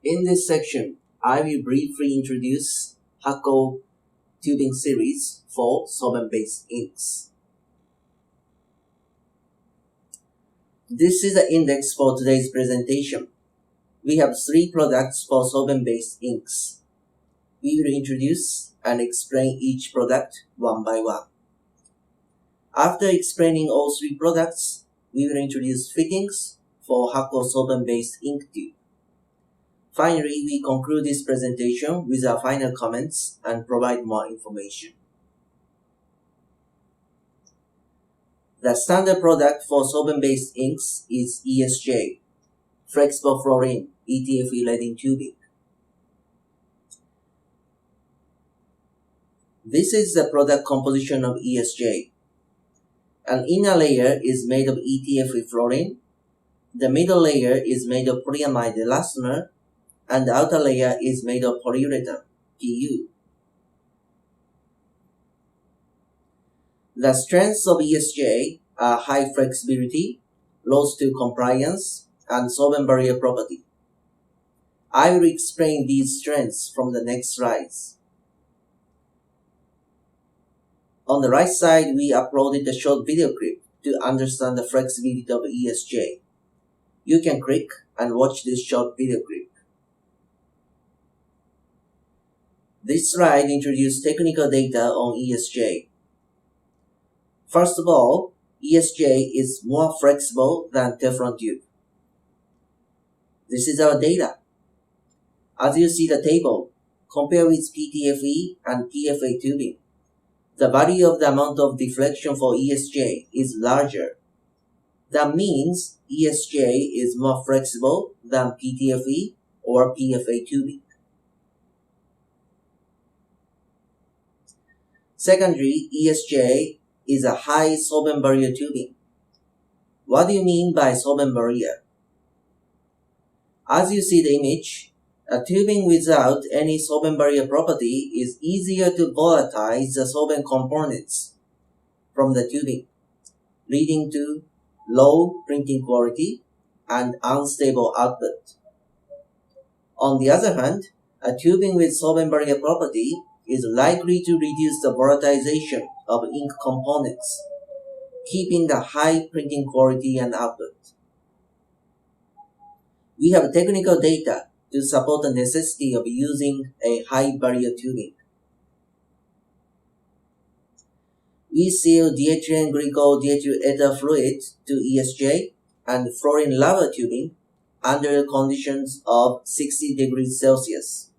In this section, I will briefly introduce Hakko tubing series for solvent-based inks. This is the index for today's presentation. We have 3 products for solvent-based inks. We will introduce and explain each product one by one. After explaining all 3 products, we will introduce fittings for Hakko solvent-based ink tube. Finally, we conclude this presentation with our final comments and provide more information. The standard product for solvent-based inks is ESJ, Flexible Fluorine ETFE leading tubing. This is the product composition of ESJ. An inner layer is made of ETFE fluorine, the middle layer is made of polyamide elastomer, and the outer layer is made of polyurethane, PU. The strengths of ESJ are high flexibility, low spill compliance, and solvent barrier property. I will explain these strengths from the next slides. On the right side, we uploaded a short video clip to understand the flexibility of ESJ. You can click and watch this short video clip. This slide introduces technical data on ESJ. First of all, ESJ is more flexible than Teflon tube. This is our data. As you see the table, compare with PTFE and PFA tubing. The value of the amount of deflection for ESJ is larger. That means ESJ is more flexible than PTFE or PFA tubing. Secondly, ESJ is a high solvent barrier tubing. What do you mean by solvent barrier? As you see the image, a tubing without any solvent barrier property is easier to volatilize the solvent components from the tubing, leading to low printing quality and unstable output. On the other hand, a tubing with solvent barrier property is likely to reduce the volatilization of ink components, keeping the high printing quality and output. We have technical data to support the necessity of using a high barrier tubing. We seal diethylene glycol diethyl ether fluid to ESJ and fluorine lava tubing under conditions of 60 degrees Celsius.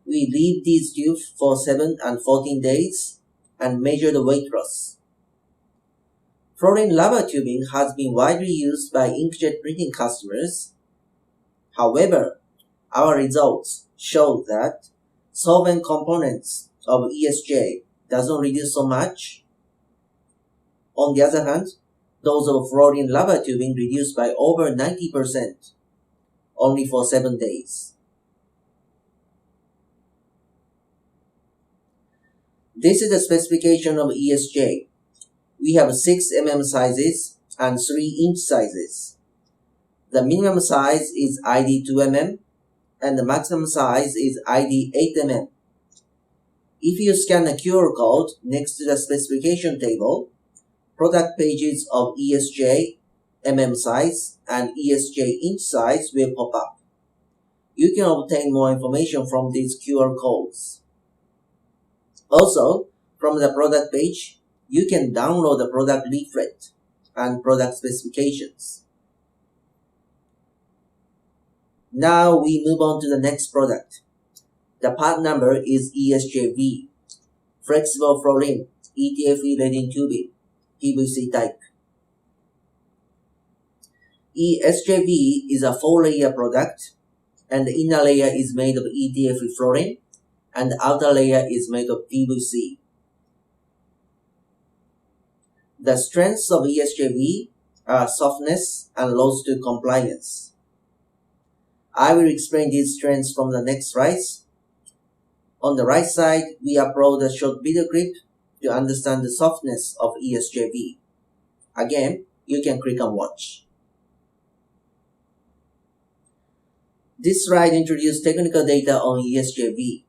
We leave these tubes for 7 and 14 days and measure the weight loss. Fluorine lava tubing has been widely used by inkjet printing customers. However, our results show that solvent components of ESJ doesn't reduce so much. On the other hand, those of fluorine lava tubing reduce by over 90%, only for 7 days. This is the specification of ESJ. We have 6 mm sizes and 3 inch sizes. The minimum size is ID 2 mm and the maximum size is ID 8 mm. If you scan the QR code next to the specification table, product pages of ESJ mm size and ESJ inch size will pop up. You can obtain more information from these QR codes. Also, from the product page, you can download the product leaflet and product specifications. Now we move on to the next product. The part number is ESJV, Flexible Fluorine ETFE leading tubing, PVC type. ESJV is a 4-layer product, and the inner layer is made of ETFE fluorine, and the outer layer is made of PVC. The strengths of ESJV are softness and low spill compliance. I will explain these strengths from the next slides. On the right side, we upload a short video clip to understand the softness of ESJV. Again, you can click on watch. This slide introduces technical data on ESJV.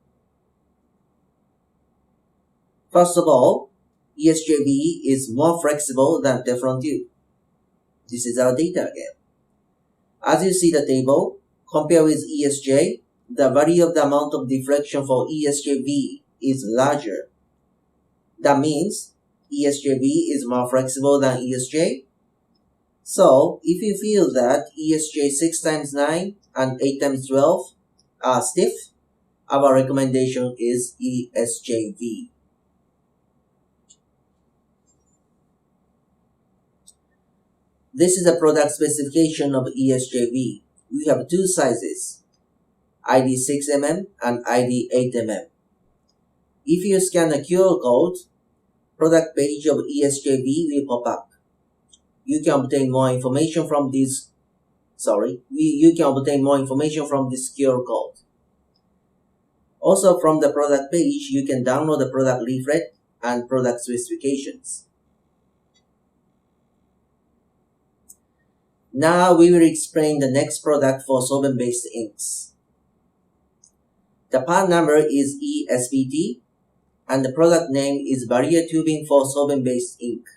First of all, ESJV is more flexible than Teflon tube. This is our data again. As you see the table, compared with ESJ, the value of the amount of deflection for ESJV is larger. That means ESJV is more flexible than ESJ. So, if you feel that ESJ 6x9 and 8x12 are stiff, our recommendation is ESJV. This is a product specification of ESJV. We have two sizes, ID 6mm and ID 8mm. If you scan the QR code, product page of ESJV will pop up. You can obtain more information from this. You can obtain more information from this QR code. Also, from the product page, you can download the product leaflet and product specifications. Now we will explain the next product for solvent-based inks. The part number is ESBT and the product name is barrier tubing for solvent-based ink.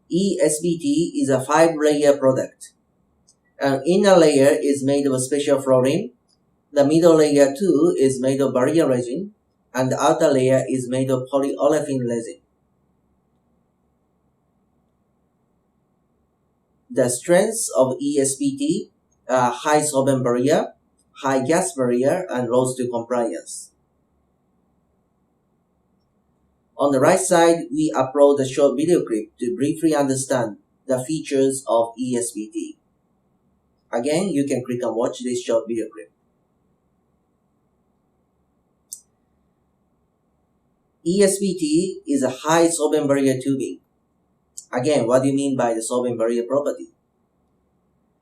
ESBT is a 5-layer product. An inner layer is made of special fluorine, the middle layer too is made of barrier resin, and the outer layer is made of polyolefin resin. The strengths of ESBT are high solvent barrier, high gas barrier, and low to compliance. On the right side, we upload a short video clip to briefly understand the features of ESBT. Again, you can click and watch this short video clip. ESBT is a high solvent barrier tubing. Again, what do you mean by the solvent barrier property?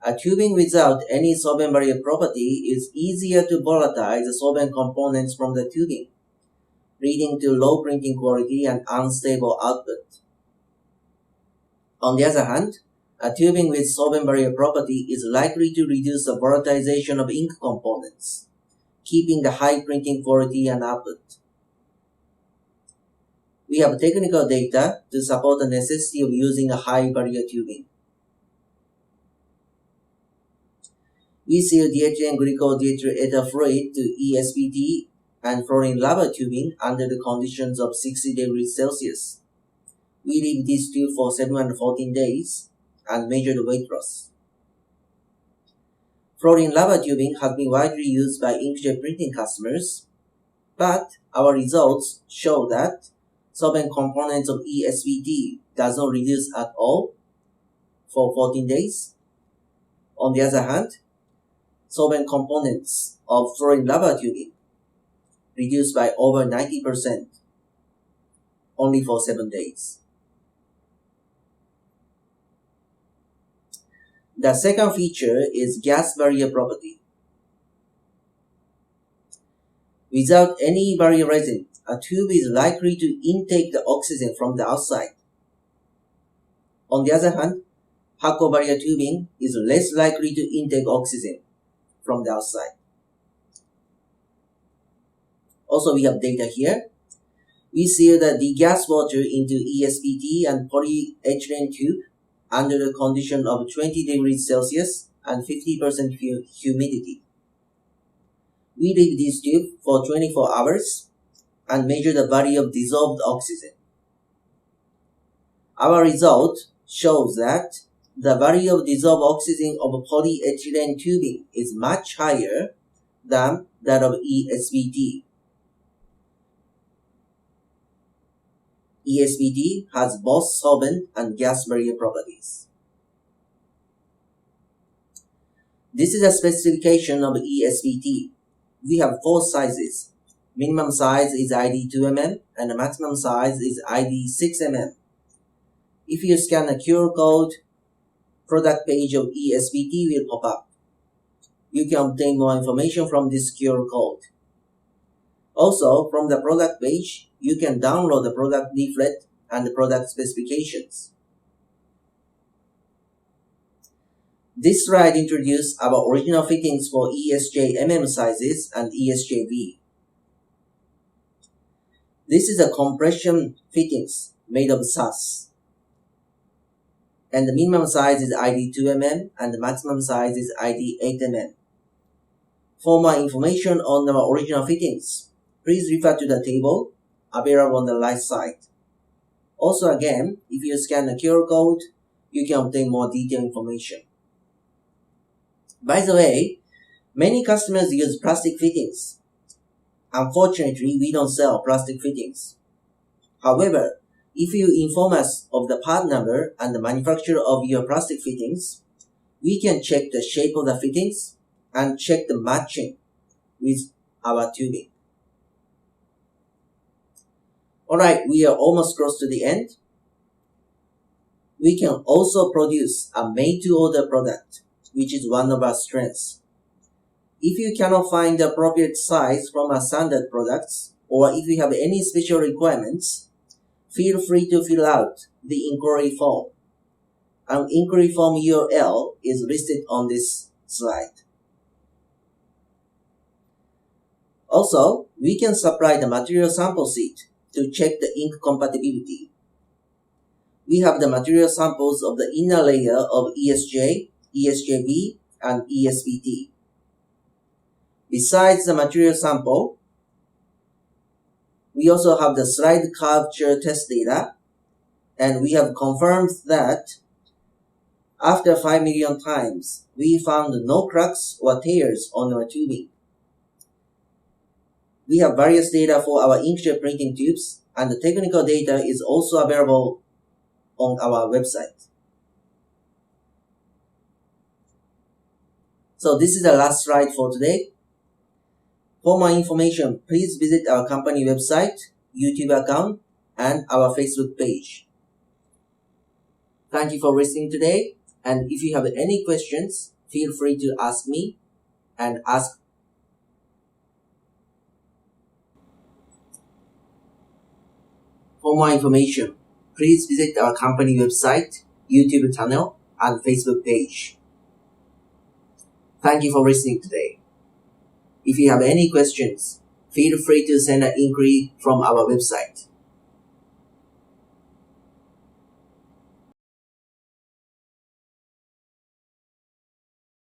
A tubing without any solvent barrier property is easier to volatilize the solvent components from the tubing, leading to low printing quality and unstable output. On the other hand, a tubing with solvent barrier property is likely to reduce the volatilization of ink components, keeping the high printing quality and output. We have technical data to support the necessity of using a high barrier tubing. We seal DHN glycol DHA fluid to ESBT and fluorine lava tubing under the conditions of 60 degrees Celsius. We leave this tube for 714 days and measure the weight loss. Fluorine lava tubing has been widely used by inkjet printing customers, but our results show that solvent components of ESBT does not reduce at all for 14 days. On the other hand, solvent components of fluorine lava tubing reduced by over 90% only for 7 days. The second feature is gas barrier property. Without any barrier resin, a tube is likely to intake the oxygen from the outside. On the other hand, Hakko barrier tubing is less likely to intake oxygen from the outside. Also, we have data here. We seal the degas water into ESBT and polyethylene tube under the condition of 20 degrees Celsius and 50% humidity. We leave this tube for 24 hours and measure the value of dissolved oxygen. Our result shows that the value of dissolved oxygen of polyethylene tubing is much higher than that of ESBT. ESBT has both solvent and gas barrier properties. This is a specification of ESBT. We have 4 sizes. Minimum size is ID 2mm and the maximum size is ID 6mm. If you scan the QR code, product page of ESBT will pop up. You can obtain more information from this QR code. Also, from the product page, you can download the product leaflet and the product specifications. This slide introduces our original fittings for ESJ mm sizes and ESJV. This is a compression fittings made of SAS. And the minimum size is ID 2 mm and the maximum size is ID 8 mm. For more information on our original fittings, please refer to the table available on the right side. Also again, if you scan the QR code, you can obtain more detailed information. By the way, many customers use plastic fittings. Unfortunately, we don't sell plastic fittings. However, if you inform us of the part number and the manufacturer of your plastic fittings, we can check the shape of the fittings and check the matching with our tubing. Alright, we are almost close to the end. We can also produce a made-to-order product, which is one of our strengths. If you cannot find the appropriate size from our standard products, or if you have any special requirements, feel free to fill out the inquiry form. An inquiry form URL is listed on this slide. Also, we can supply the material sample sheet to check the ink compatibility. We have the material samples of the inner layer of ESJ, ESJV, and ESBT. Besides the material sample, we also have the slide curvature test data, and we have confirmed that after 5 million times, we found no cracks or tears on our tubing. We have various data for our inkjet printing tubes, and the technical data is also available on our website. So this is the last slide for today. For more information, please visit our company website, YouTube account, and our Facebook page. Thank you for listening today, and if you have any questions, feel free to ask me and ask. For more information, please visit our company website, YouTube channel, and Facebook page. Thank you for listening today. If you have any questions, feel free to send an inquiry from our website.